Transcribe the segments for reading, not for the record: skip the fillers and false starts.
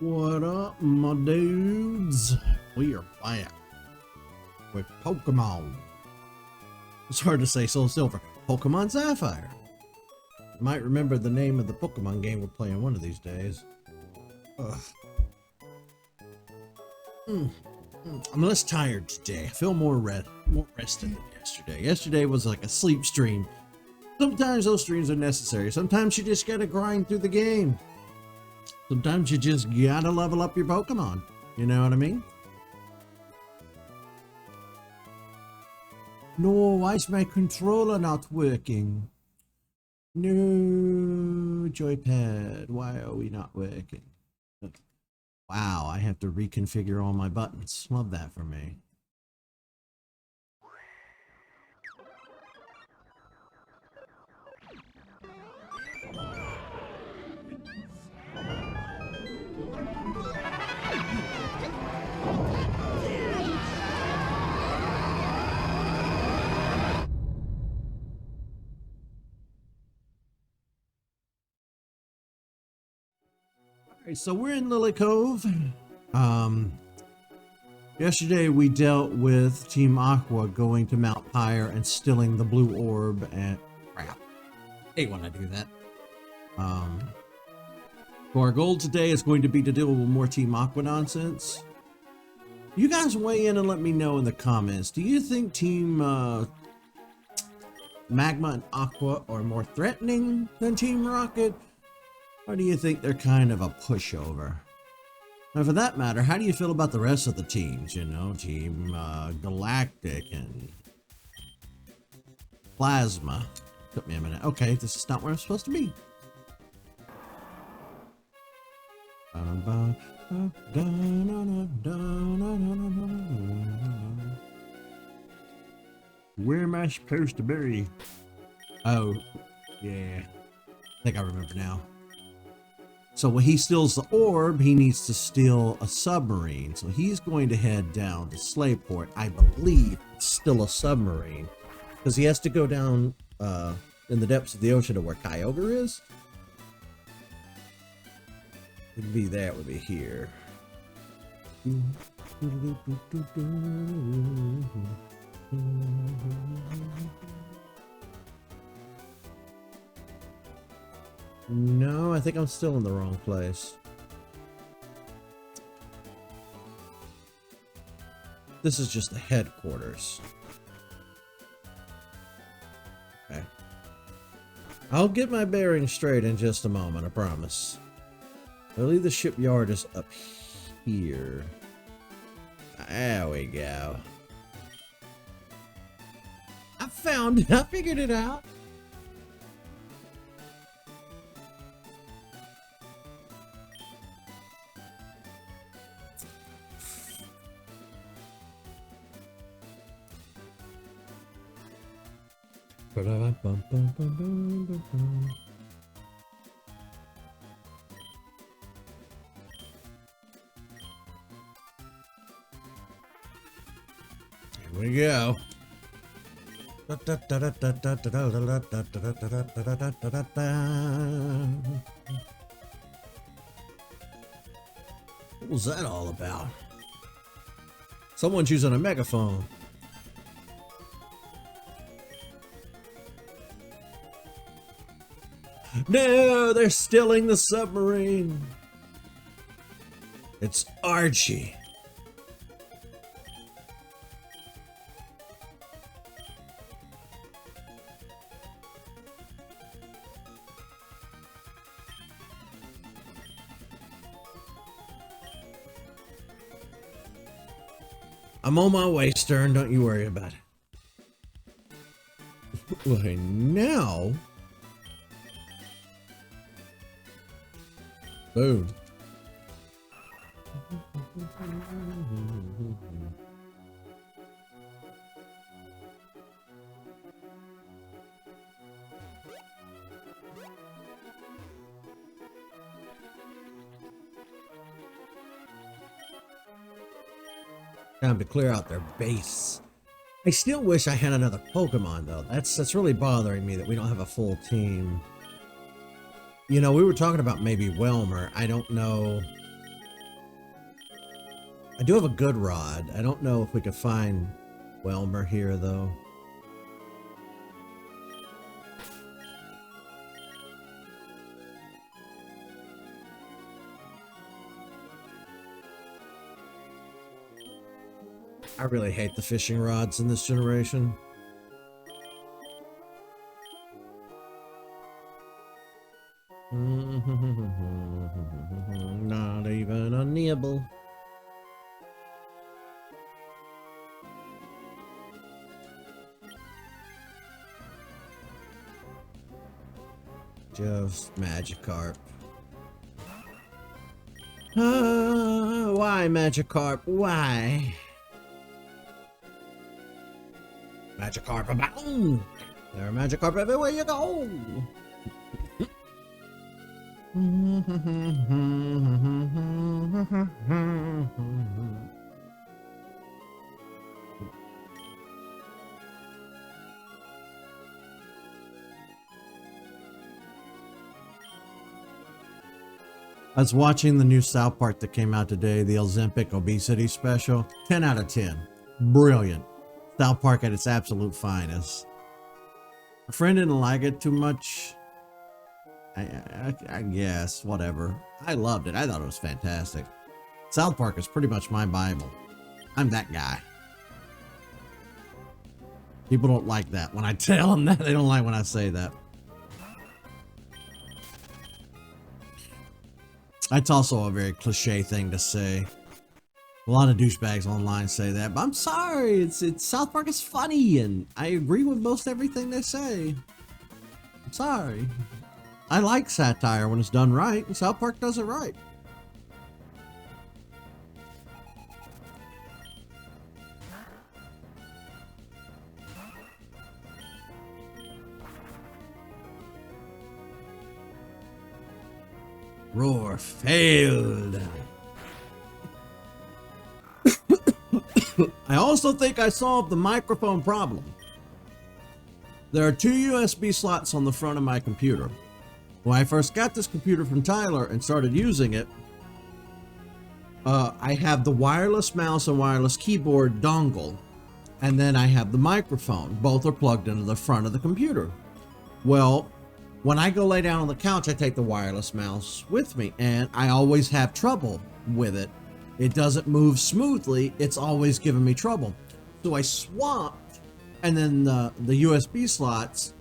What up, my dudes? We are back with Pokemon. It's hard to say Soul Silver. Pokemon Sapphire. You might remember the name of the Pokemon game we're playing one of these days. Ugh. I'm less tired today. I feel more rested than yesterday. Yesterday was like a sleep stream. Sometimes those streams are necessary. Sometimes you just gotta grind through the game. Sometimes you just gotta level up your Pokemon. You know what I mean? No, why is my controller not working? No, joypad, why are we not working? Wow, I have to reconfigure all my buttons. Love that for me. Alright, so we're in Lily Cove. Yesterday we dealt with Team Aqua going to Mount Pyre and stealing the blue orb and crap. I hate when I do that. So our goal today is going to be to deal with more Team Aqua nonsense. You guys weigh in and let me know in the comments. Do you think Team Magma and Aqua are more threatening than Team Rocket? Or do you think they're kind of a pushover? And for that matter, how do you feel about the rest of the teams? You know, Team Galactic and Plasma. Took me a minute. Okay, this is not where I'm supposed to be. Where am I supposed to be? Oh, yeah. I think I remember now. So when he steals the orb, he needs to steal a submarine. So he's going to head down to Slayport. I believe it's still a submarine. Because he has to go down in the depths of the ocean to where Kyogre is. It would be there, it would be here. No, I think I'm still in the wrong place. This is just the headquarters. Okay. I'll get my bearings straight in just a moment, I promise. I believe the shipyard is up here. There we go. I found it. I figured it out. Here we go. What was that all about? Someone's using a megaphone. No, they're stealing the submarine. It's Archie. I'm on my way, Stern. Don't you worry about it. Well, now... Boom. Time to clear out their base. I still wish I had another Pokemon though. That's really bothering me that we don't have a full team. You know, we were talking about maybe Welmer. I don't know I do have a good rod. I don't know if we could find Welmer here, though. I really hate the fishing rods in this generation. Not even a nibble. Just Magikarp. Why Magikarp? Why? Magikarp abound! There are Magikarp everywhere you go! I was watching the new South Park that came out today, the Ozempic obesity special. 10 out of 10. Brilliant. South Park at its absolute finest. My friend didn't like it too much. I guess, whatever. I loved it. I thought it was fantastic. South Park is pretty much my Bible. I'm that guy. People don't like that. When I tell them that, they don't like when I say that. That's also a very cliche thing to say. A lot of douchebags online say that, but I'm sorry. It's South Park is funny, and I agree with most everything they say. I'm sorry. I like satire when it's done right, and South Park does it right. Roar failed. I also think I solved the microphone problem. There are 2 USB slots on the front of my computer. When I first got this computer from Tyler and started using it, I have the wireless mouse and wireless keyboard dongle, and then I have the microphone. Both are plugged into the front of the computer. Well, when I go lay down on the couch, I take the wireless mouse with me, and I always have trouble with it. It doesn't move smoothly. It's always giving me trouble. So I swapped, and then the USB slots,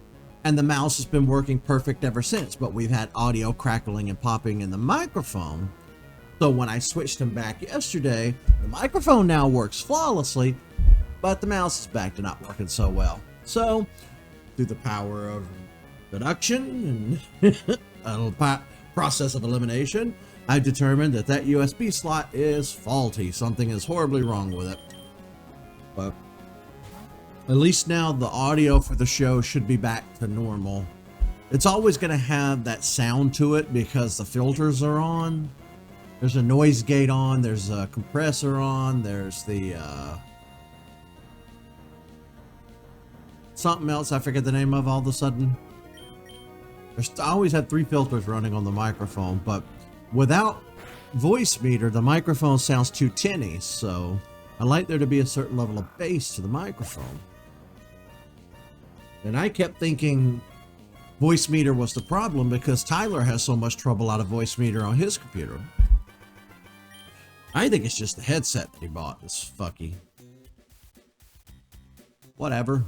and the mouse has been working perfect ever since. But we've had audio crackling and popping in the microphone. So when I switched them back yesterday, the microphone now works flawlessly, but the mouse is back to not working so well. So through the power of deduction and a little process of elimination, I've determined that that USB slot is faulty. Something is horribly wrong with it. But at least now the audio for the show should be back to normal. It's always going to have that sound to it because the filters are on. There's a noise gate on. There's a compressor on. There's the something else I forget the name of all of a sudden. I always had 3 filters running on the microphone, but without voice meter, the microphone sounds too tinny, so I like there to be a certain level of bass to the microphone. And I kept thinking voice meter was the problem because Tyler has so much trouble out of voice meter on his computer. I think it's just the headset that he bought is fucky. Whatever.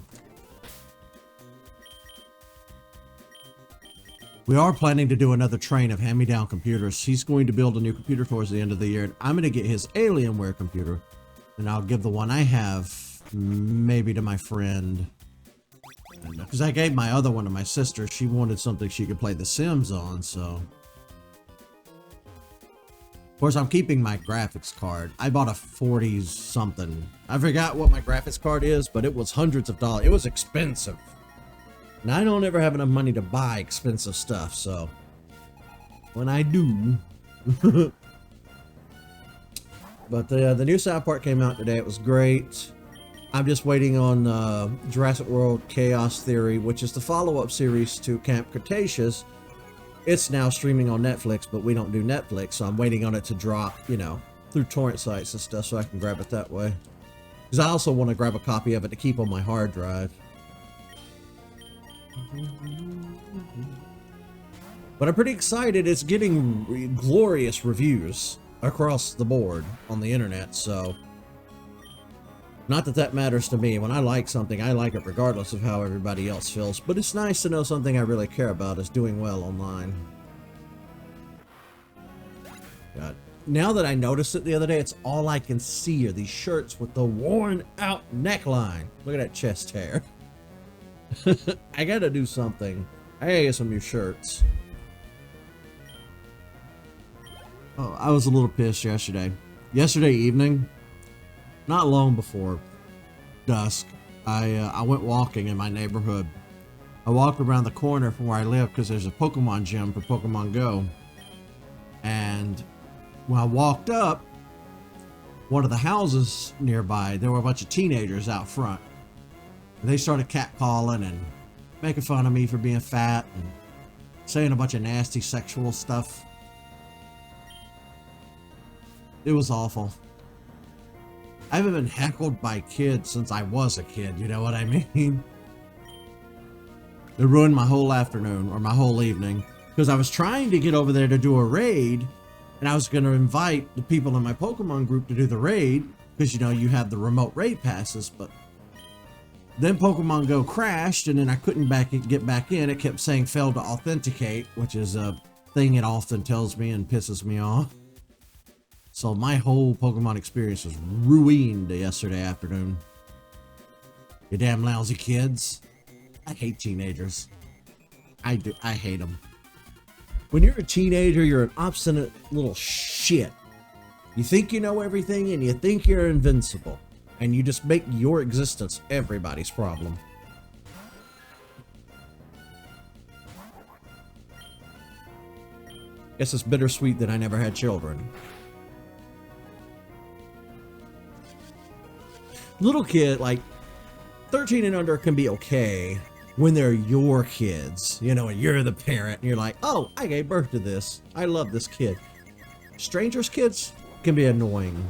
We are planning to do another train of hand-me-down computers. He's going to build a new computer towards the end of the year, and I'm going to get his Alienware computer, and I'll give the one I have maybe to my friend. Because I gave my other one to my sister. She wanted something she could play The Sims on, so. Of course, I'm keeping my graphics card. I bought a 40-something. I forgot what my graphics card is, but it was hundreds of dollars. It was expensive. And I don't ever have enough money to buy expensive stuff, so when I do. But the new South Park came out today. It was great. I'm just waiting on Jurassic World Chaos Theory, which is the follow-up series to Camp Cretaceous. It's now streaming on Netflix, but we don't do Netflix, so I'm waiting on it to drop, you know, through torrent sites and stuff so I can grab it that way. Because I also want to grab a copy of it to keep on my hard drive. But I'm pretty excited. It's getting glorious reviews across the board on the internet, so not that that matters to me. When I like something, I like it regardless of how everybody else feels. But it's nice to know something I really care about is doing well online. God. Now that I noticed it the other day, it's all I can see are these shirts with the worn out neckline. Look at that chest hair. I gotta do something. I gotta get some new shirts. Oh, I was a little pissed yesterday. Yesterday evening, not long before dusk, I went walking in my neighborhood. I walked around the corner from where I live because there's a Pokemon gym for Pokemon Go. And when I walked up, one of the houses nearby, there were a bunch of teenagers out front. And they started catcalling and making fun of me for being fat and saying a bunch of nasty sexual stuff. It was awful. I haven't been heckled by kids since I was a kid, you know what I mean? It ruined my whole afternoon, or my whole evening, because I was trying to get over there to do a raid, and I was going to invite the people in my Pokemon group to do the raid, because, you know, you have the remote raid passes, but then Pokemon Go crashed, and then I couldn't get back in. It kept saying failed to authenticate, which is a thing it often tells me and pisses me off. So my whole Pokemon experience was ruined yesterday afternoon. You damn lousy kids. I hate teenagers. I hate them. When you're a teenager, you're an obstinate little shit. You think you know everything and you think you're invincible. And you just make your existence everybody's problem. Guess it's bittersweet that I never had children. Little kid, like 13 and under, can be okay when they're your kids, you know, and you're the parent and you're like, oh, I gave birth to this. I love this kid. Strangers' kids can be annoying,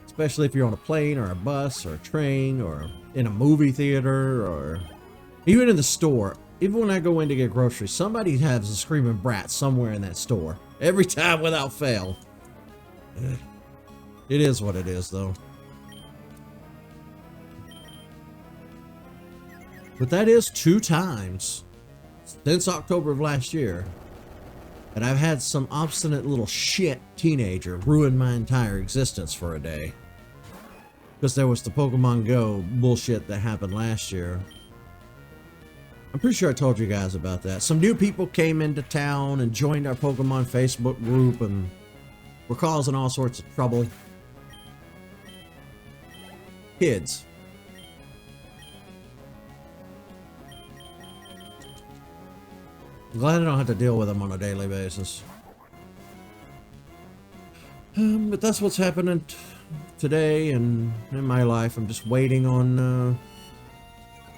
especially if you're on a plane or a bus or a train or in a movie theater or even in the store. Even when I go in to get groceries, somebody has a screaming brat somewhere in that store. Every time without fail. It is what it is, though. But that is 2 times since October of last year that I've had some obstinate little shit teenager ruin my entire existence for a day. Because there was the Pokemon Go bullshit that happened last year. I'm pretty sure I told you guys about that. Some new people came into town and joined our Pokemon Facebook group and were causing all sorts of trouble. Kids. I'm glad I don't have to deal with them on a daily basis. But that's what's happening today and in my life. I'm just waiting on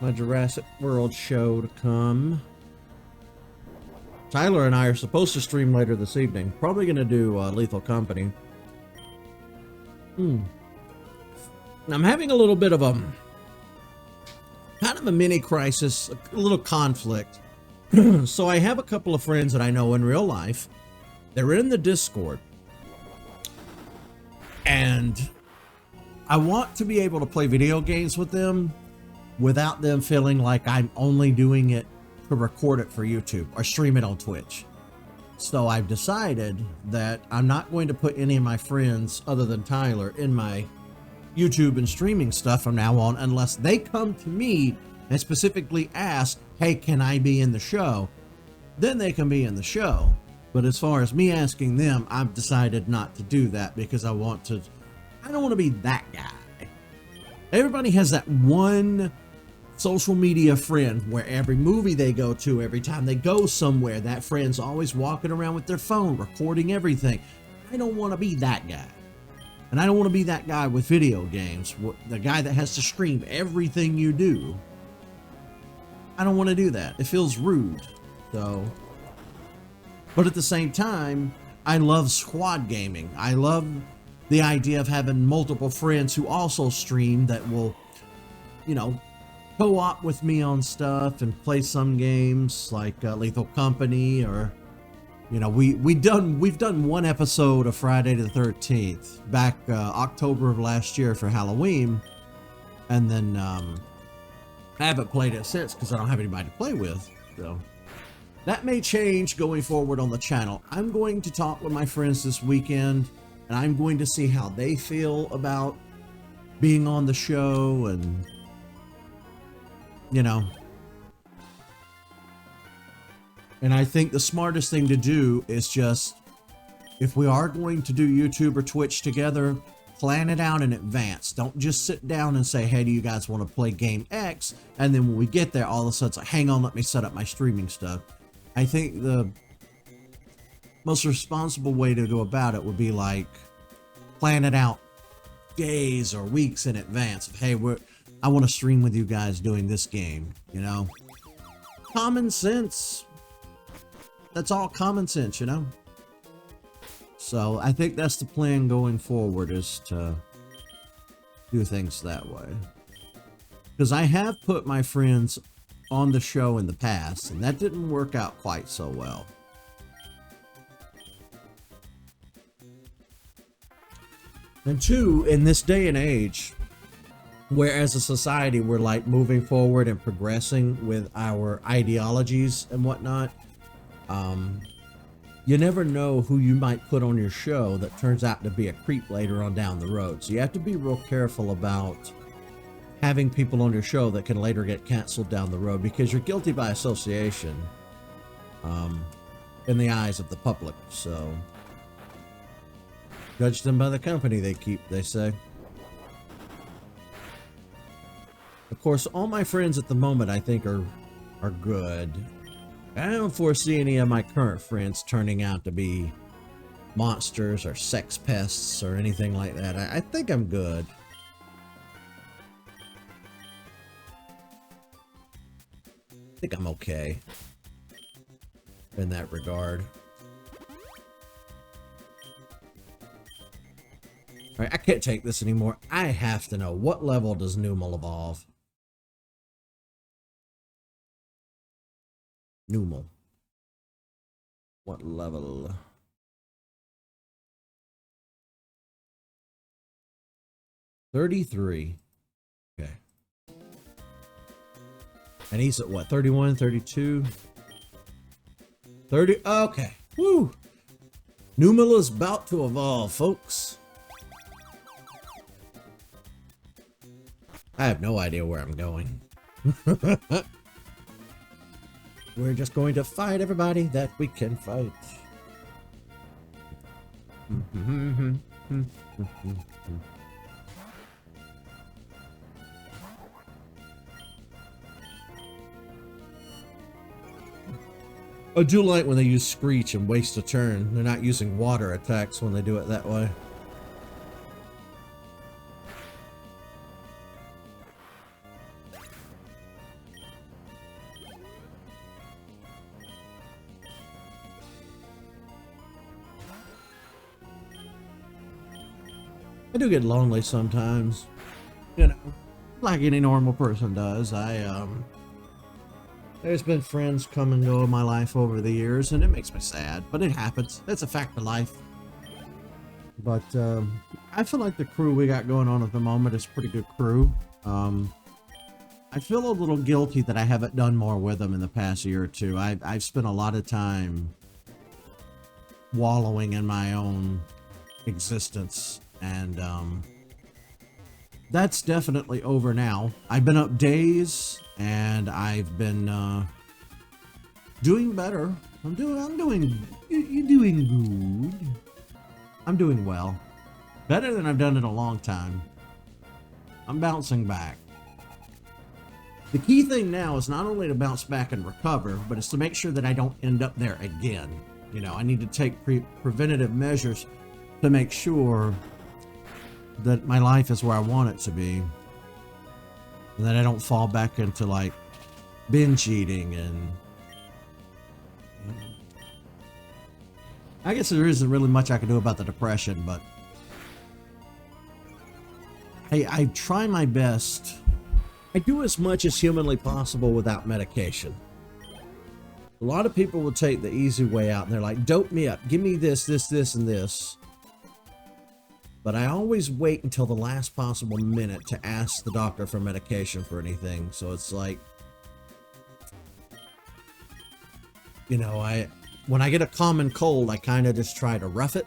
my Jurassic World show to come. Tyler and I are supposed to stream later this evening. Probably going to do Lethal Company. I'm having a little bit of a kind of a mini crisis, a little conflict. So I have a couple of friends that I know in real life. They're in the Discord. And I want to be able to play video games with them without them feeling like I'm only doing it to record it for YouTube or stream it on Twitch. So I've decided that I'm not going to put any of my friends other than Tyler in my YouTube and streaming stuff from now on unless they come to me and specifically ask, hey, can I be in the show? Then they can be in the show. But as far as me asking them, I've decided not to do that because I don't want to be that guy. Everybody has that one social media friend where every movie they go to, every time they go somewhere, that friend's always walking around with their phone, recording everything. I don't want to be that guy. And I don't want to be that guy with video games, the guy that has to stream everything you do. I don't want to do that. It feels rude. So, but at the same time, I love squad gaming. I love the idea of having multiple friends who also stream that will, you know, co-op with me on stuff and play some games like Lethal Company, or you know, we've done one episode of Friday the 13th back October of last year for Halloween, and then I haven't played it since because I don't have anybody to play with. So that may change going forward on the channel. I'm going to talk with my friends this weekend, and I'm going to see how they feel about being on the show, and you know. And I think the smartest thing to do is just, if we are going to do YouTube or Twitch together, plan it out in advance. Don't just sit down and say, hey, do you guys want to play game X? And then when we get there, all of a sudden it's like, hang on, let me set up my streaming stuff. I think the most responsible way to go about it would be like, plan it out days or weeks in advance of, hey, I want to stream with you guys doing this game, you know? Common sense. That's all common sense, you know? So I think that's the plan going forward, is to do things that way. Because I have put my friends on the show in the past, and that didn't work out quite so well. And two, in this day and age, where as a society we're like moving forward and progressing with our ideologies and whatnot, you never know who you might put on your show that turns out to be a creep later on down the road. So you have to be real careful about having people on your show that can later get canceled down the road, because you're guilty by association in the eyes of the public. So judge them by the company they keep, they say. Of course, all my friends at the moment I think are good. I don't foresee any of my current friends turning out to be monsters or sex pests or anything like that. I think I'm good. I think I'm okay in that regard. Alright, I can't take this anymore. I have to know, what level does Numal evolve? Numal. What level? $33. Okay. And he's at what? 31, 32? 30? Okay. Woo! Numal is about to evolve, folks. I have no idea where I'm going. We're just going to fight everybody that we can fight. I do like when they use Screech and waste a turn. They're not using water attacks when they do it that way. I do get lonely sometimes, you know, like any normal person does. There's been friends come and go in my life over the years, and it makes me sad, but it happens. It's a fact of life. But I feel like the crew we got going on at the moment is a pretty good crew. I feel a little guilty that I haven't done more with them in the past year or two. I've spent a lot of time wallowing in my own existence. And that's definitely over now. I've been up days, and I've been doing better. You're doing good. I'm doing well. Better than I've done in a long time. I'm bouncing back. The key thing now is not only to bounce back and recover, but it's to make sure that I don't end up there again. You know, I need to take preventative measures to make sure that my life is where I want it to be, and that I don't fall back into like binge eating. And I guess there isn't really much I can do about the depression, but I try my best. I do as much as humanly possible without medication. A lot of people will take the easy way out and they're like, dope me up, give me this, this, this, and this. But I always wait until the last possible minute to ask the doctor for medication for anything. So it's like, you know, when I get a common cold, I kind of just try to rough it.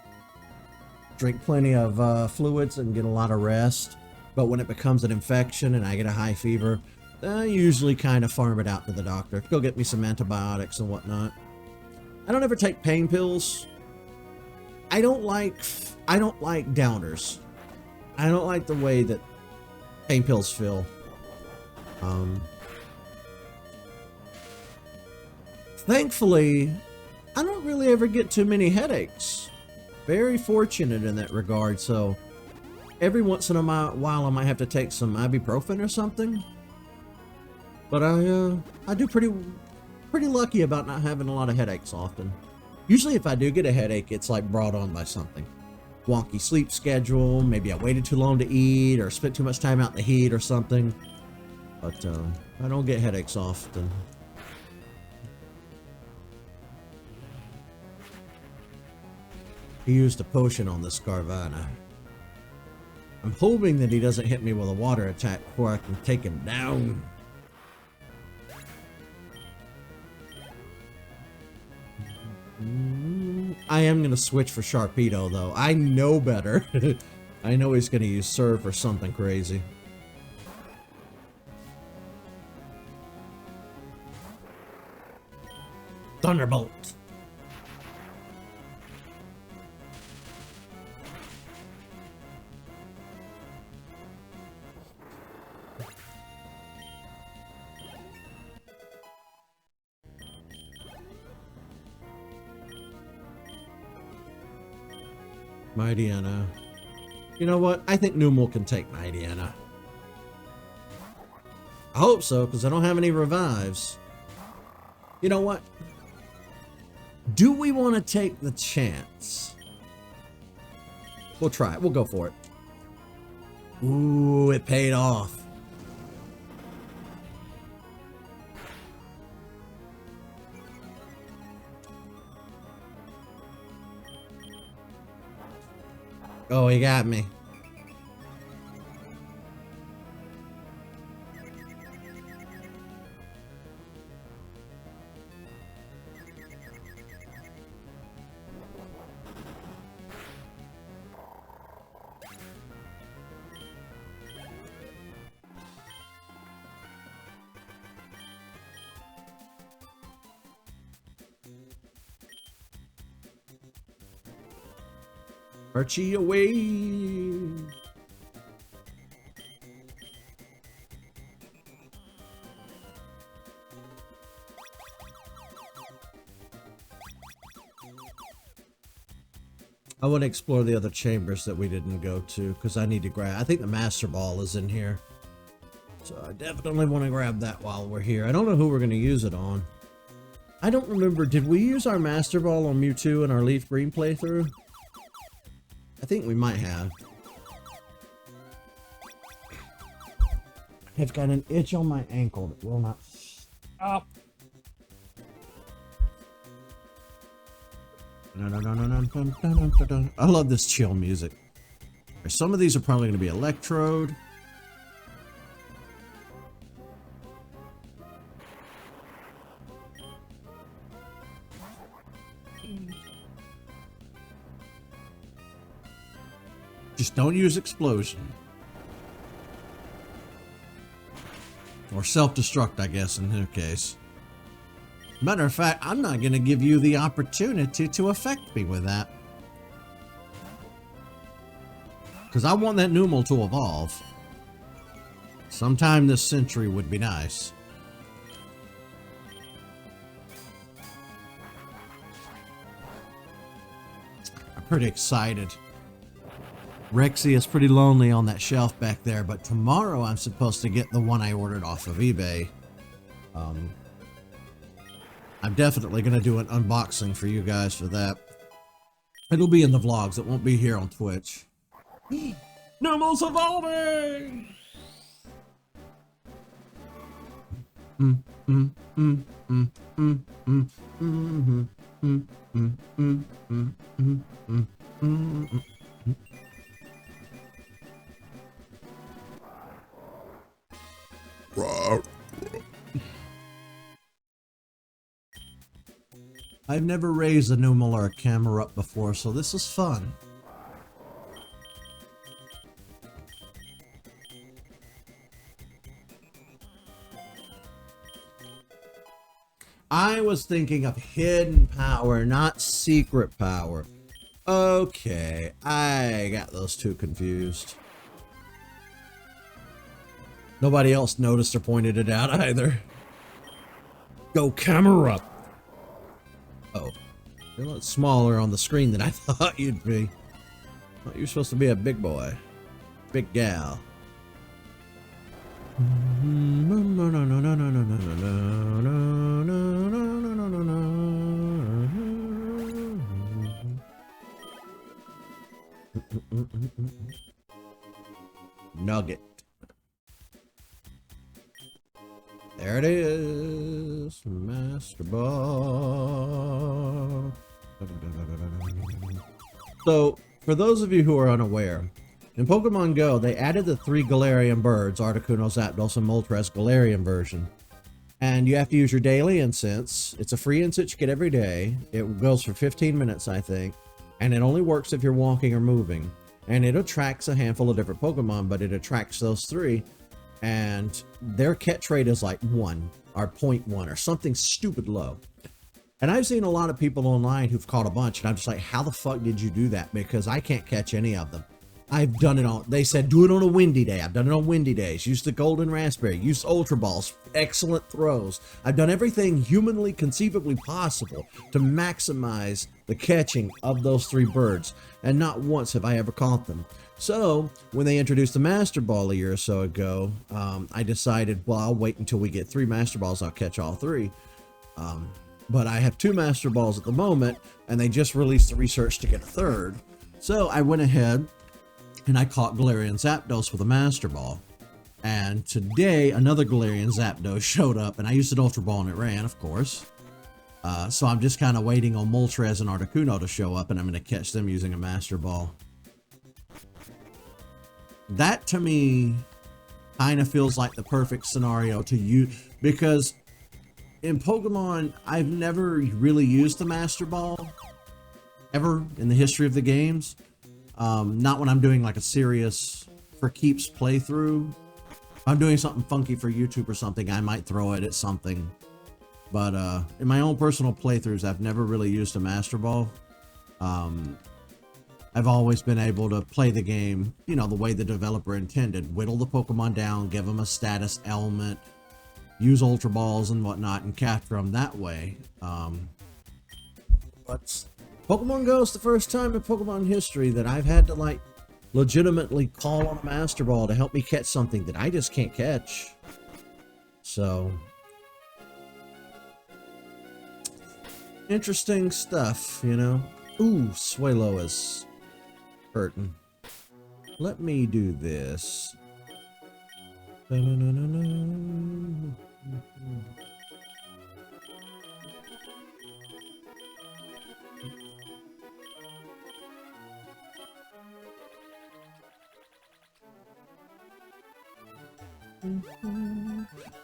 Drink plenty of fluids and get a lot of rest. But when it becomes an infection and I get a high fever, I usually kind of farm it out to the doctor. Go get me some antibiotics and whatnot. I don't ever take pain pills. I don't like downers. I don't like the way that pain pills feel. Thankfully, I don't really ever get too many headaches. Very fortunate in that regard. So every once in a while I might have to take some ibuprofen or something. But I do pretty lucky about not having a lot of headaches often. Usually if I do get a headache, it's like brought on by something. Wonky sleep schedule, maybe I waited too long to eat or spent too much time out in the heat or something. But I don't get headaches often. He used a potion on this Carvana. I'm hoping that he doesn't hit me with a water attack before I can take him down. I am going to switch for Sharpedo, though. I know better. I know he's going to use Surf or something crazy. Thunderbolt. Mightyena. You know what? I think Numel can take Mightyena. I hope so, because I don't have any revives. You know what? Do we want to take the chance? We'll try it. We'll go for it. Ooh, it paid off. Oh, he got me. Archie away. I want to explore the other chambers that we didn't go to because I need to grab. I think the Master Ball is in here. So I definitely want to grab that while we're here. I don't know who we're going to use it on. I don't remember. Did we use our Master Ball on Mewtwo in our Leaf Green playthrough? I think we might have. I've got an itch on my ankle that will not stop. I love this chill music. Some of these are probably going to be Electrode. Just don't use Explosion. Or Self-Destruct, I guess, in her case. Matter of fact, I'm not going to give you the opportunity to affect me with that. Because I want that Numel to evolve. Sometime this century would be nice. I'm pretty excited. Rexy is pretty lonely on that shelf back there, but tomorrow I'm supposed to get the one I ordered off of eBay. I'm definitely going to do an unboxing for you guys for that. It'll be in the vlogs. It won't be here on Twitch. Numos evolving! Mm, mm, mm, mm, mm, mm, mm, mm, mm, mm, mm, mm, mm, mm. I've never raised a Numal or a Camerupt before, so this is fun. I was thinking of hidden power, not secret power. Okay, I got those two confused. Nobody else noticed or pointed it out either. Go Camerupt! Oh, you're a lot smaller on the screen than I thought you'd be. I thought you were supposed to be a big boy. Big gal. Nugget. There it is. Master Ball. So, for those of you who are unaware, in Pokemon Go, they added the 3 Galarian birds, Articuno, Zapdos, and Moltres Galarian version. And you have to use your daily incense. It's a free incense you get every day. It goes for 15 minutes, I think. And it only works if you're walking or moving. And it attracts a handful of different Pokemon, but it attracts those 3. And their catch rate is like 1 or 0.1 or something stupid low. And I've seen a lot of people online who've caught a bunch, and I'm just like, how the fuck did you do that? Because I can't catch any of them. I've done it on, they said, do it on a windy day. I've done it on windy days. Use the golden raspberry, use Ultra Balls, excellent throws. I've done everything humanly conceivably possible to maximize the catching of those 3 birds. And not once have I ever caught them. So when they introduced the Master Ball a year or so ago, I decided, well, I'll wait until we get 3 Master Balls. I'll catch all 3. But I have 2 Master Balls at the moment, and they just released the research to get a 3rd. So I went ahead and I caught Galarian Zapdos with a Master Ball. And today, another Galarian Zapdos showed up, and I used an Ultra Ball and it ran, of course. So I'm just kind of waiting on Moltres and Articuno to show up, and I'm going to catch them using a Master Ball. That, to me, kind of feels like the perfect scenario to use, because in Pokemon, I've never really used the Master Ball, ever, in the history of the games. Not when I'm doing like a serious for keeps playthrough. If I'm doing something funky for YouTube or something, I might throw it at something. But in my own personal playthroughs, I've never really used a Master Ball. I've always been able to play the game, you know, the way the developer intended. Whittle the Pokemon down, give them a status element, use Ultra Balls and whatnot, and capture them that way. But Pokemon Go is the first time in Pokemon history that I've had to, like, legitimately call on a Master Ball to help me catch something that I just can't catch. So, interesting stuff, you know. Ooh, Swalo is hurting. Let me do this.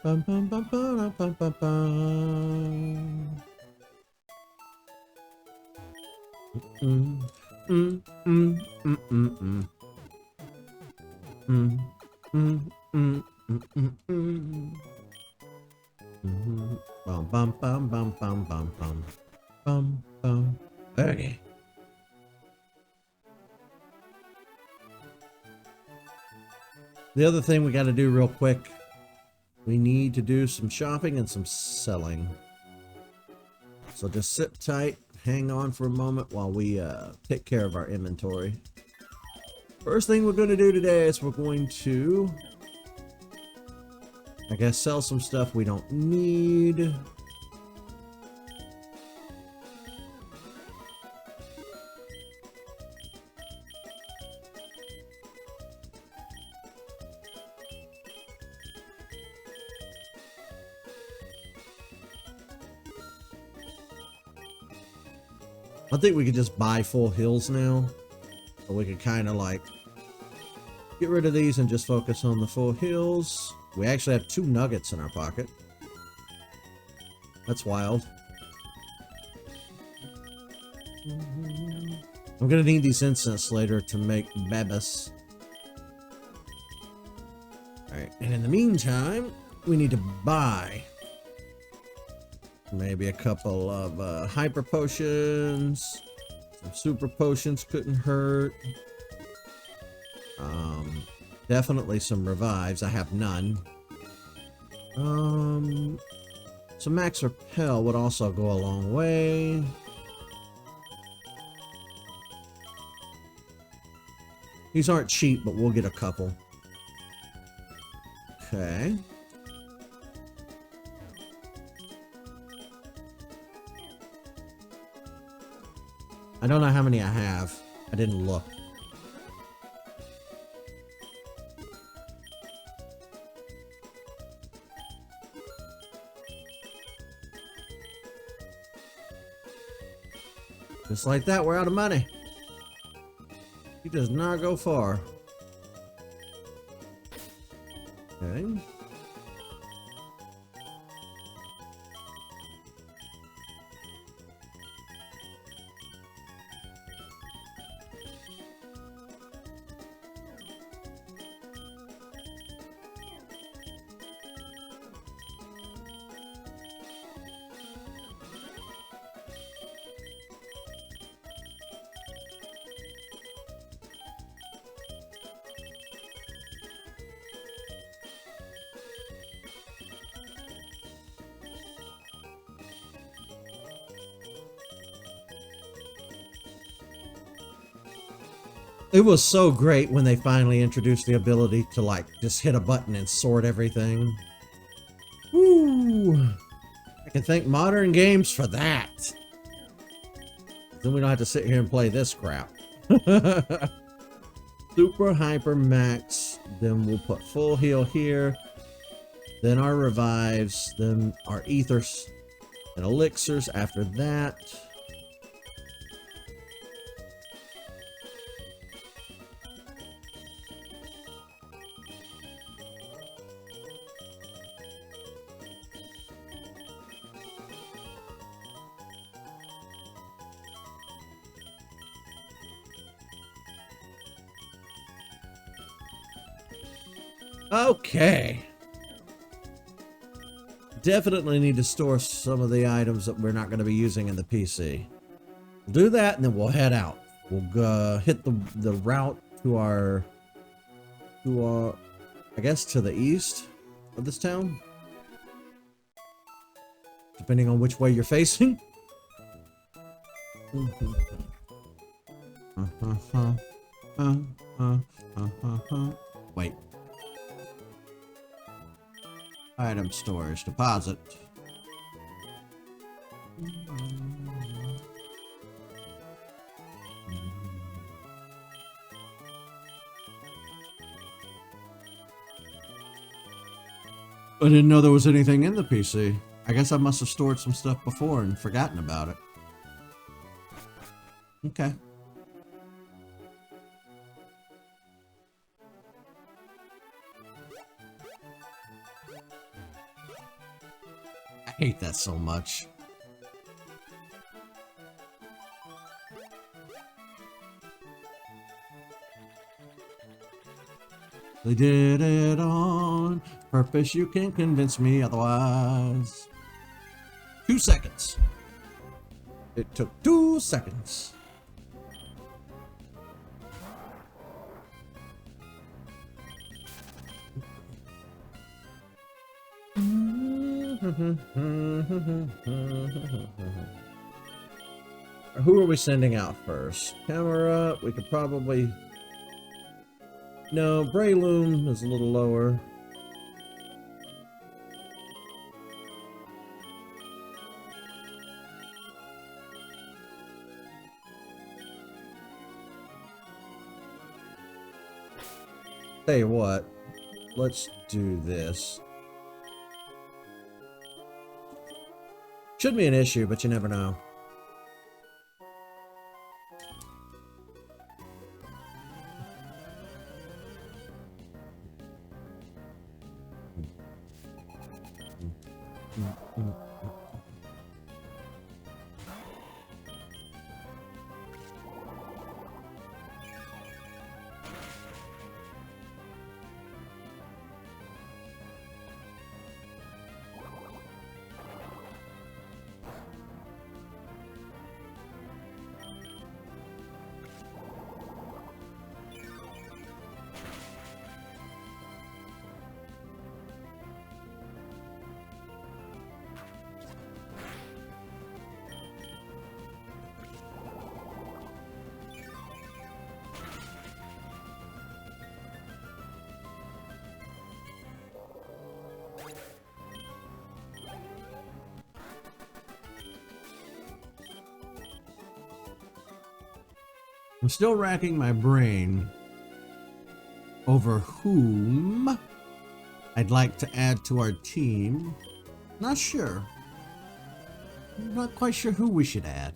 Bum, bum, bum, bum, bum, bum, bum. Mm, mm, mm, mm, mm, mm. Mm, mm, mm, mm, mm, mm. Bum, bum, bum, bum, bum, bum, bum. Bum, bum. Okay. The other thing we got to do real quick, we need to do some shopping and some selling. So just sit tight, hang on for a moment while we take care of our inventory. First thing we're going to do today is we're going to, I guess, sell some stuff we don't need. I think we could just buy full heals now. So we could kind of like get rid of these and just focus on the full heals. We actually have 2 nuggets in our pocket. That's wild. I'm gonna need these incense later to make bebas. Alright, and in the meantime, we need to buy maybe a couple of hyper potions. Some super potions couldn't hurt. Definitely some revives. I have none. Some max repel would also go a long way. These aren't cheap, but we'll get a couple. Okay. I don't know how many I have. I didn't look. Just like that, we're out of money. He does not go far. Okay. It was so great when they finally introduced the ability to like just hit a button and sort everything. Woo! I can thank modern games for that. Then we don't have to sit here and play this crap. Super hyper max. Then we'll put full heal here. Then our revives. Then our ethers and elixirs after that. Okay. Definitely need to store some of the items that we're not going to be using in the PC. We'll do that and then we'll head out. We'll hit the route to our, I guess to the east of this town. Depending on which way you're facing. Wait. Item storage deposit. I didn't know there was anything in the PC. I guess I must have stored some stuff before and forgotten about it. Okay. I hate that so much. They did it on purpose. You can't convince me otherwise. 2 seconds. It took 2 seconds. Who are we sending out first? Camera, we could probably... No, Breloom is a little lower. Tell you what, let's do this. Should be an issue, but you never know. I'm still racking my brain over whom I'd like to add to our team. Not sure. I'm not quite sure who we should add.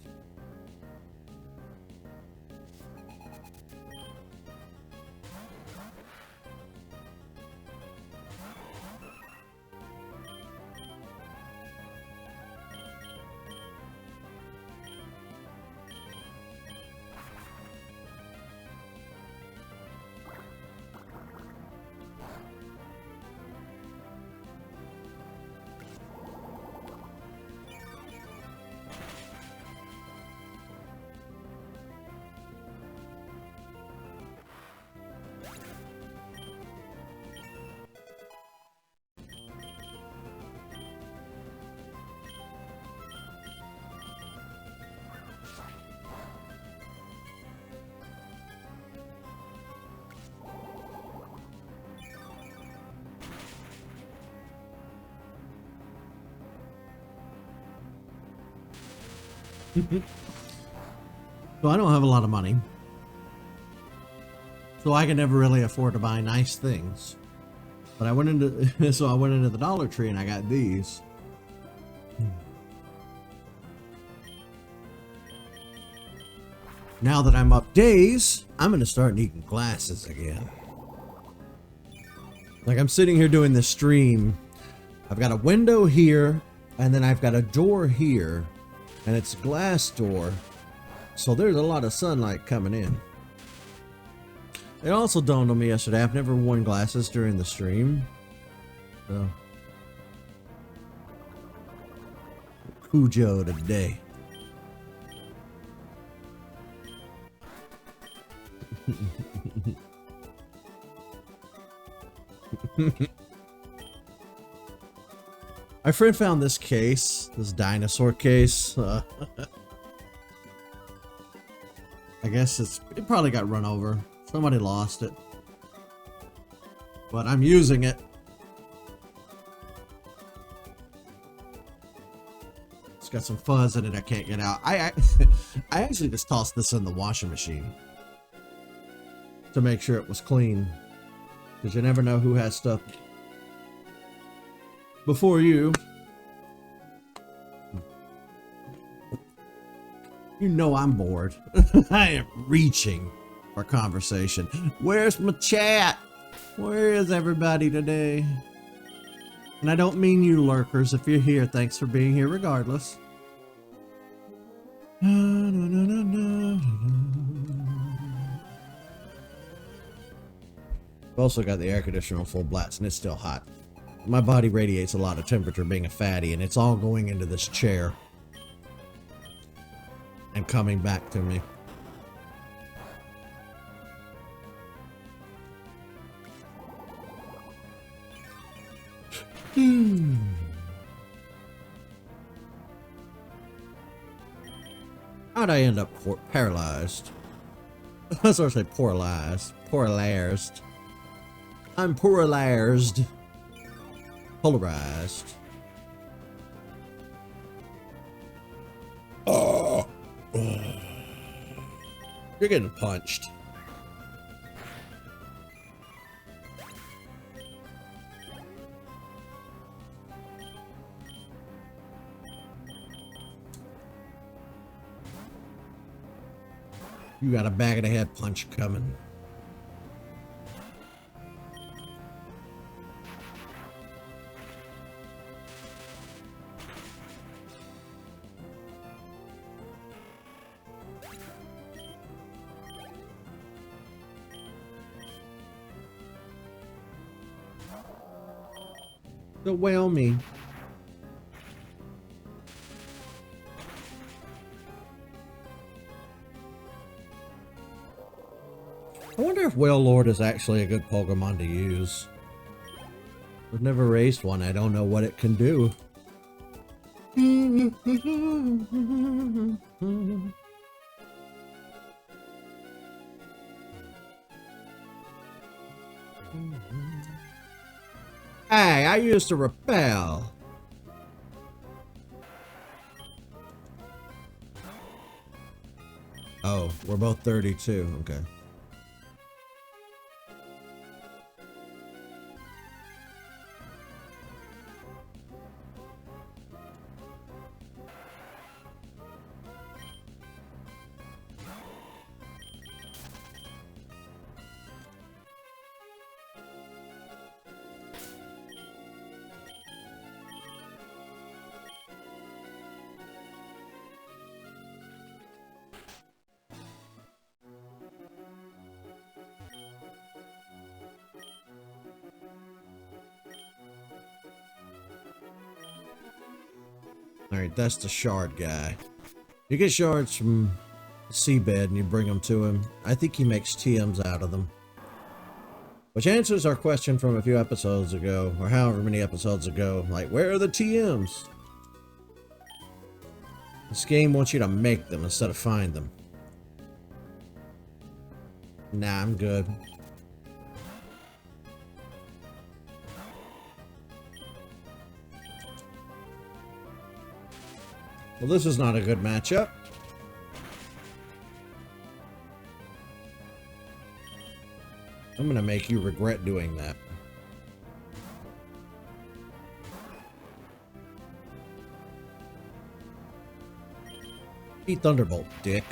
So I don't have a lot of money, so I can never really afford to buy nice things. But I went into so I went into the Dollar Tree and I got these. Now that I'm up days, I'm gonna start needing glasses again. Like, I'm sitting here doing this stream. I've got a window here, and then I've got a door here, and it's a glass door, so there's a lot of sunlight coming in. It also dawned on me yesterday, I've never worn glasses during the stream. So, Cujo today. My friend found this case, this dinosaur case. I guess it probably got run over. Somebody lost it. But I'm using it. It's got some fuzz in it I can't get out. I actually just tossed this in the washing machine to make sure it was clean. Because you never know who has stuff before you. You know I'm bored. I am reaching for conversation. Where's my chat? Where is everybody today? And I don't mean you lurkers. If you're here, thanks for being here regardless. I've also got the air conditioner on full blast and it's still hot. My body radiates a lot of temperature being a fatty, and it's all going into this chair and coming back to me. How'd I end up paralyzed? I was going to say paralyzed. Paralyzed. I'm paralyzed. Polarized. Oh. You're getting punched. You got a back of the head punch coming. The whale me. I wonder if Whale Lord is actually a good Pokemon to use. I've never raised one. I don't know what it can do. Hey, I used to repel. Oh, we're both 32. Okay. Alright, that's the shard guy. You get shards from the seabed and you bring them to him. I think he makes TMs out of them. Which answers our question from a few episodes ago, or however many episodes ago. Like, where are the TMs? This game wants you to make them instead of find them. Nah, I'm good. Well, this is not a good matchup. I'm gonna make you regret doing that. Eat Thunderbolt, dick.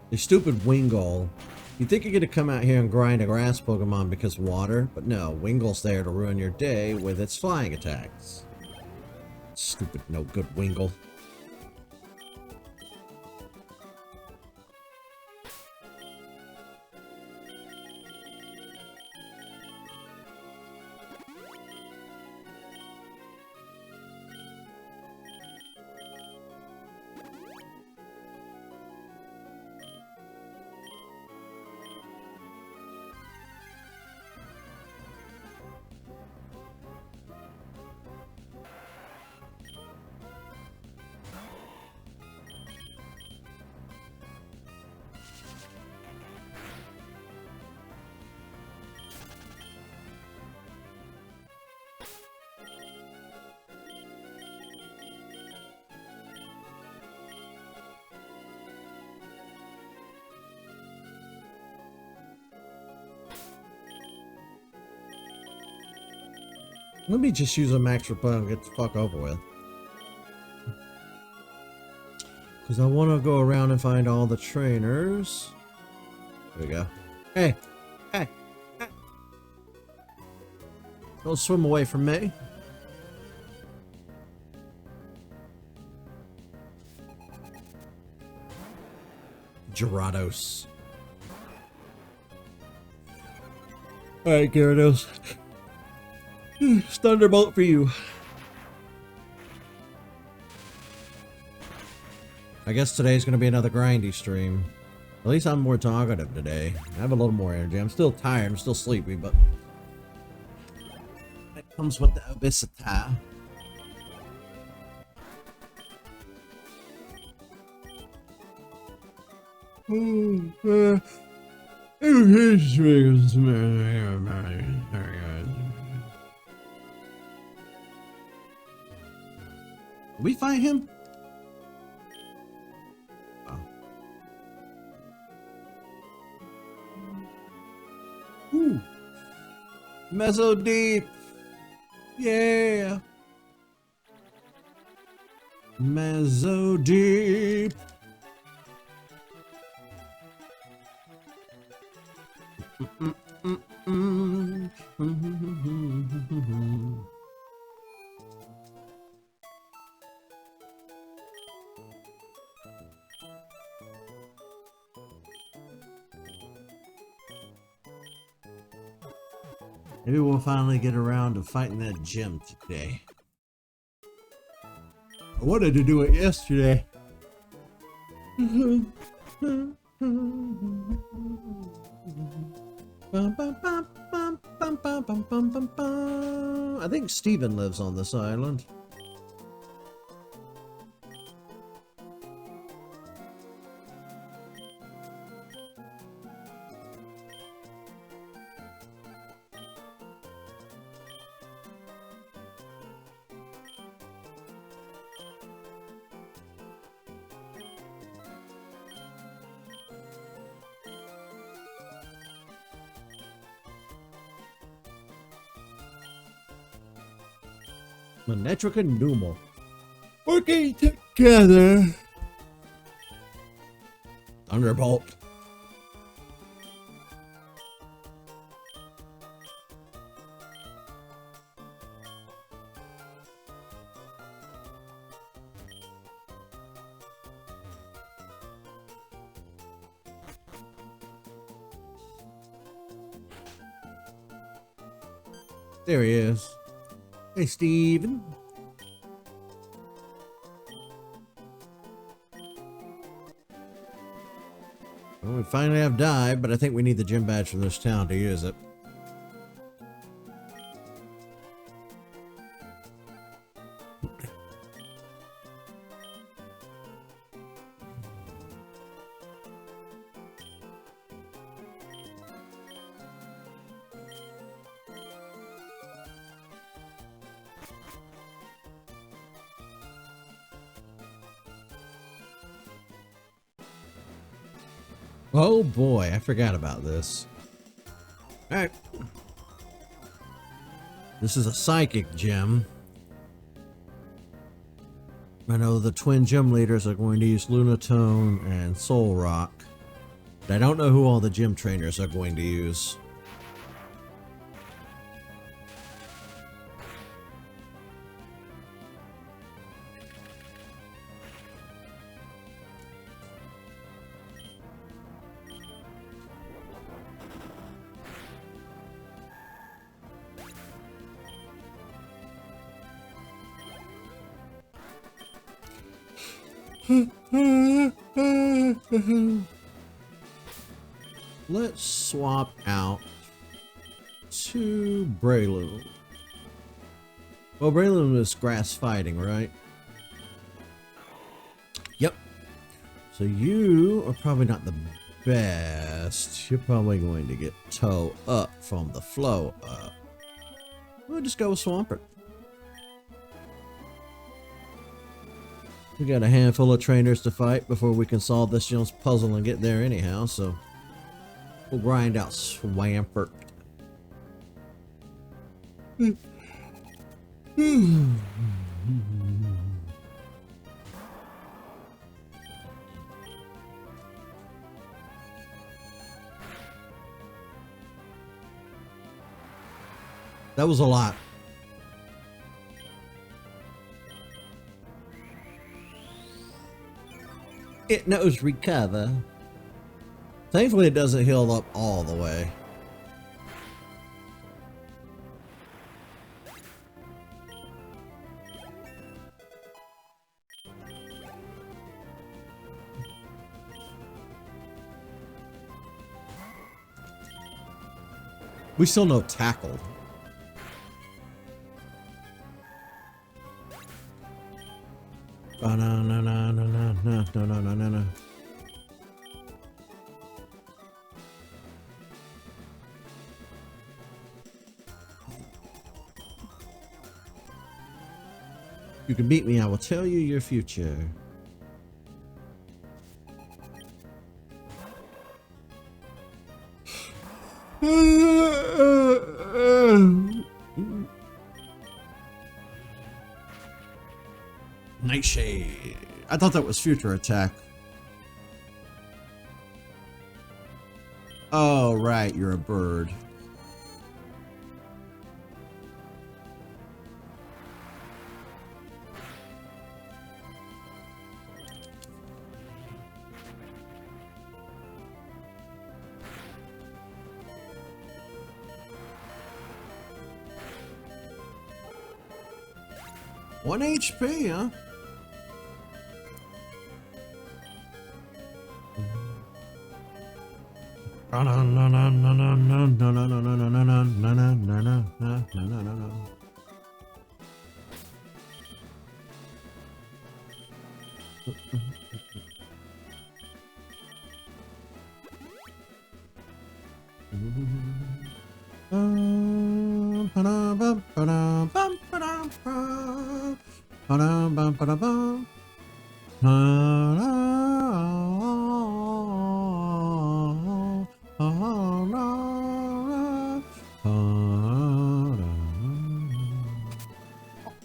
The stupid Wingull. You'd think you're gonna come out here and grind a grass Pokemon because water, but no, Wingull's there to ruin your day with its flying attacks. Stupid, no good Wingull. Let me just use a max repel and get the fuck over with. Because I want to go around and find all the trainers. There we go. Hey! Hey! Hey! Don't swim away from me. Gyarados. Alright, Gyarados. Thunderbolt for you. I guess today's gonna be another grindy stream. At least I'm more talkative today. I have a little more energy. I'm still tired, I'm still sleepy, but it comes with the obesity. Did we find him? Oh. Ooh. Mezzo deep. Yeah. Mezzo deep. Maybe we'll finally get around to fighting that gym today. I wanted to do it yesterday. I think Steven lives on this island. Manetric and Numal working together. Thunderbolt. There he is. Hey, Steven. Well, we finally have dive, but I think we need the gym badge from this town to use it. Oh boy, I forgot about this. Alright. This is a psychic gym. I know the twin gym leaders are going to use Lunatone and Soul Rock, but I don't know who all the gym trainers are going to use. Let's swap out to Breloom. Well, Breloom is grass fighting, right? Yep. So you are probably not the best. You're probably going to get toe up from the flow up. We'll just go with Swampert. We got a handful of trainers to fight before we can solve this Jones puzzle and get there anyhow, so we'll grind out Swampert. That was a lot. It knows recover. Thankfully, it doesn't heal up all the way. We still know tackle. Oh, no. You can beat me, I will tell you your future. Nightshade. I thought that was future attack. Oh, right, you're a bird. 1 HP, huh?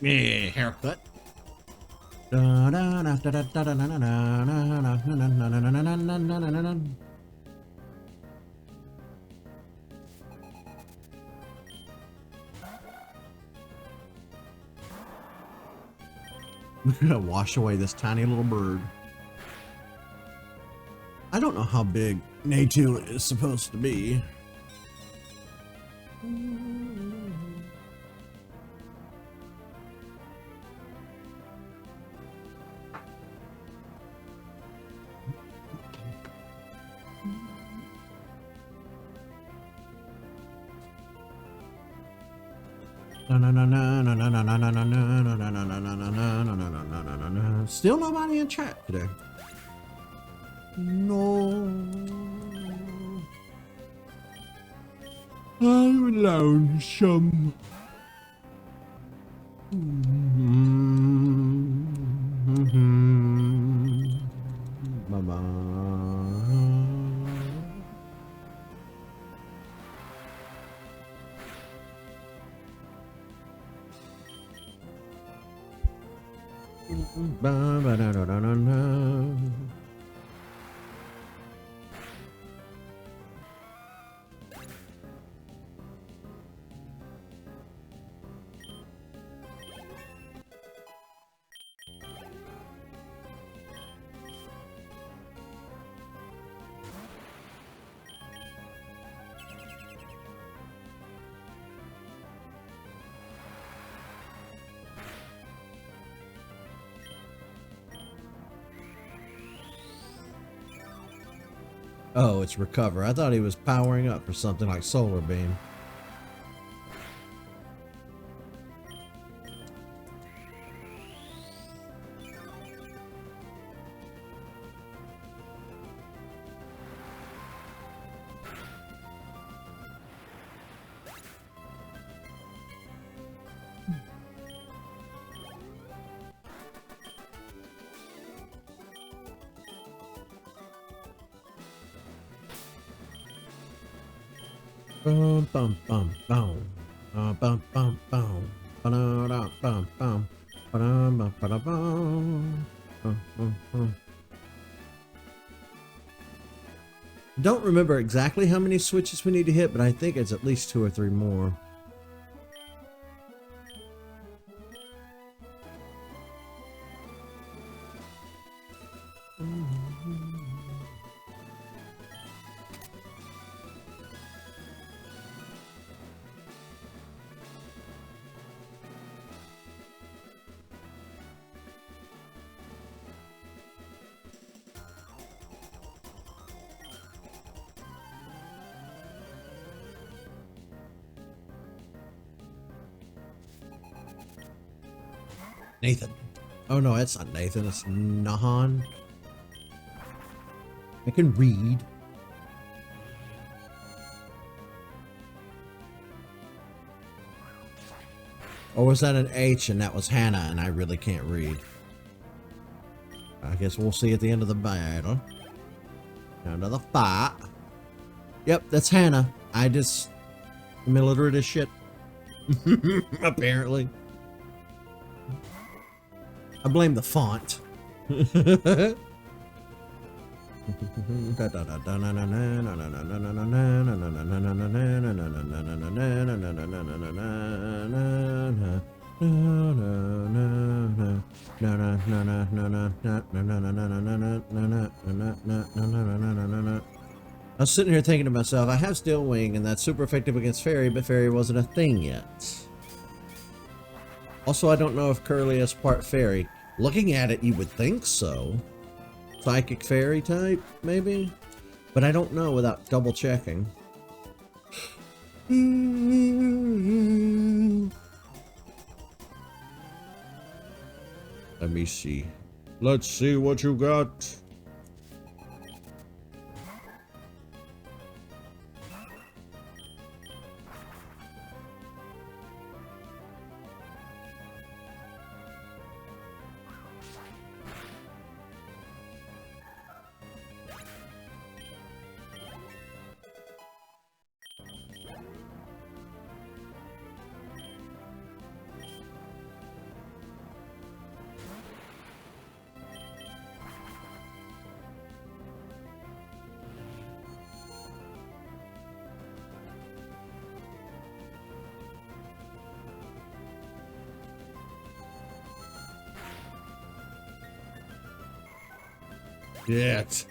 Yeah, haircut. We're gonna wash away this tiny little bird. I don't know how big Natu is supposed to be. Still nobody in chat today. No. I'm lonesome. Bye-bye. Oh, it's recover. I thought he was powering up for something like solar beam. Bum bum bum bum. Bum bum bum bum. Ba-da-da, bum bum. Ba-dum, bum, ba-da-bum. Bum, bum, bum. Don't remember exactly how many switches we need to hit, but I think it's at least 2 or 3 more. Nathan. Oh no, it's not Nathan, it's Nahan. I can read. Or was that an H and that was Hannah and I really can't read? I guess we'll see at the end of the battle. Another fight. Yep, that's Hannah. I'm illiterate as shit. Apparently. I blame the font. I was sitting here thinking to myself, I have Steel Wing and that's super effective against Fairy, but Fairy wasn't a thing yet. Also, I don't know if Curly is part fairy. Looking at it, you would think so. Psychic fairy type, maybe? But I don't know without double checking. Let me see. Let's see what you got. Shit.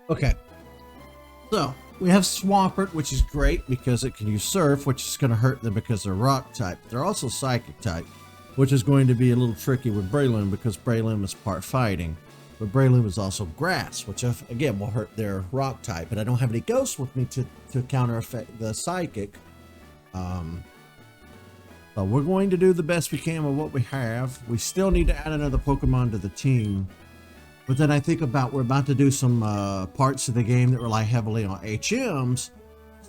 Okay, so we have Swampert, which is great because it can use Surf, which is going to hurt them because they're Rock type. They're also Psychic type, which is going to be a little tricky with Breloom because Breloom is part Fighting. But Breloom is also Grass, which again will hurt their Rock type. But I don't have any Ghosts with me to counter effect the Psychic. So we're going to do the best we can with what we have. We still need to add another Pokemon to the team. But then I think about we're about to do some parts of the game that rely heavily on HMs.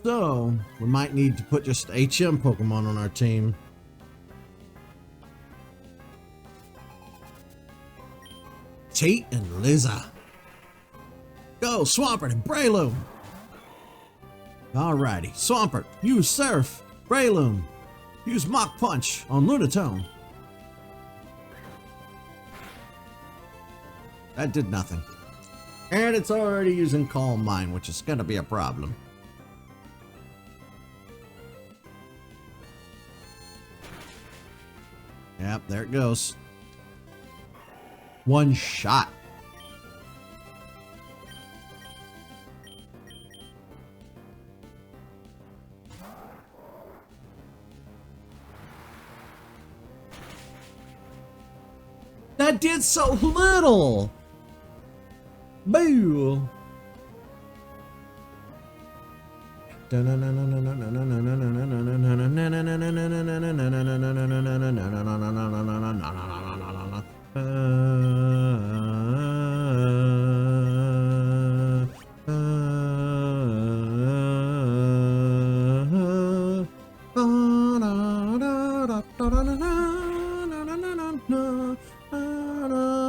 So we might need to put just HM Pokemon on our team. Cheat and Liza. Go, Swampert and Breloom. Alrighty, Swampert, use Surf. Breloom, use Mach Punch on Lunatone. That did nothing. And it's already using Calm Mind, which is going to be a problem. Yep, there it goes. One shot. That did so little. Boo.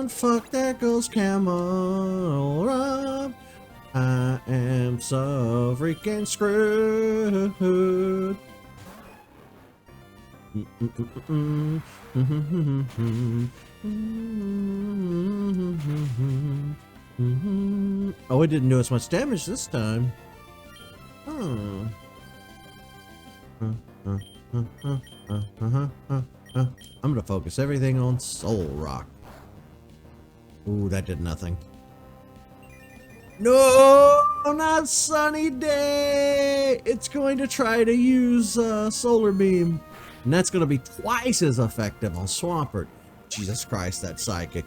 Fuck, there goes Camel Rob. I am so freaking screwed. Oh, it didn't do as much damage this time. I'm gonna focus everything on Soul Rock. Ooh, that did nothing. No, not Sunny Day. It's going to try to use Solar Beam, and that's going to be twice as effective on Swampert. Jesus Christ, that psychic.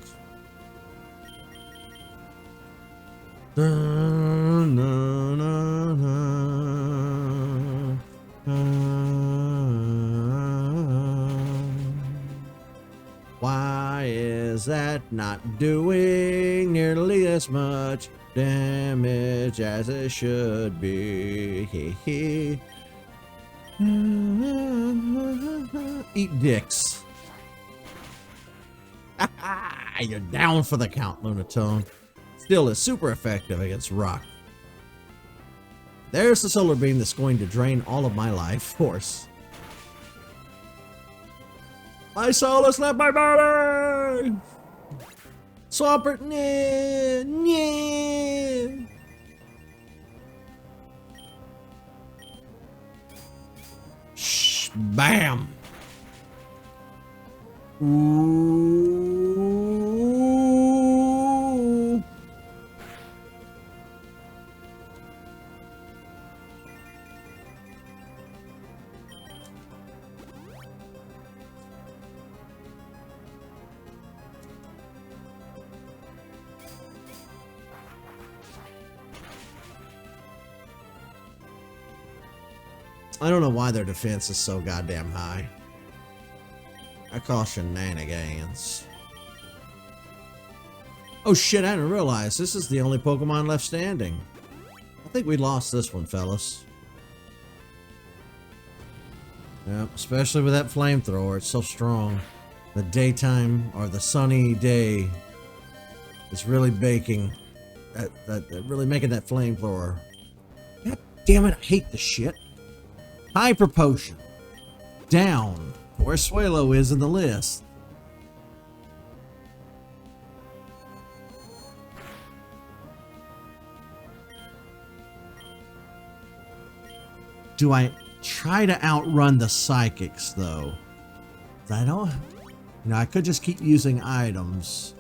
Why is that not doing nearly as much damage as it should be? Eat dicks. You're down for the count, Lunatone. Still is super effective against rock. There's the Solar Beam that's going to drain all of my life force. My soul has left my body! Swampert, nah, nah. Shh, bam! Ooh. I don't know why their defense is so goddamn high. I call shenanigans. Oh shit, I didn't realize this is the only Pokemon left standing. I think we lost this one, fellas. Yep, especially with that flamethrower, it's so strong. The daytime, or the sunny day, is really baking. Really making that flamethrower. God damn it, I hate this shit. Hyper Potion. Down. Where Swalo is in the list. Do I try to outrun the psychics though? I don't. You know, I could just keep using items.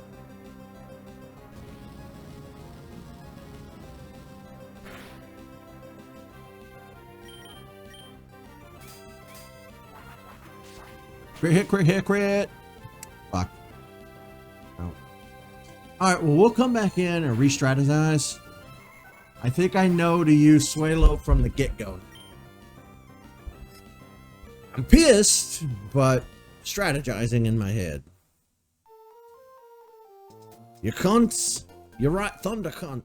Crit hit, crit hit, crit. Fuck. Oh. Alright, well, we'll come back in and re-strategize. I think I know to use Swalo from the get-go. I'm pissed, but strategizing in my head. You cunts. You're right, Thunder cunt.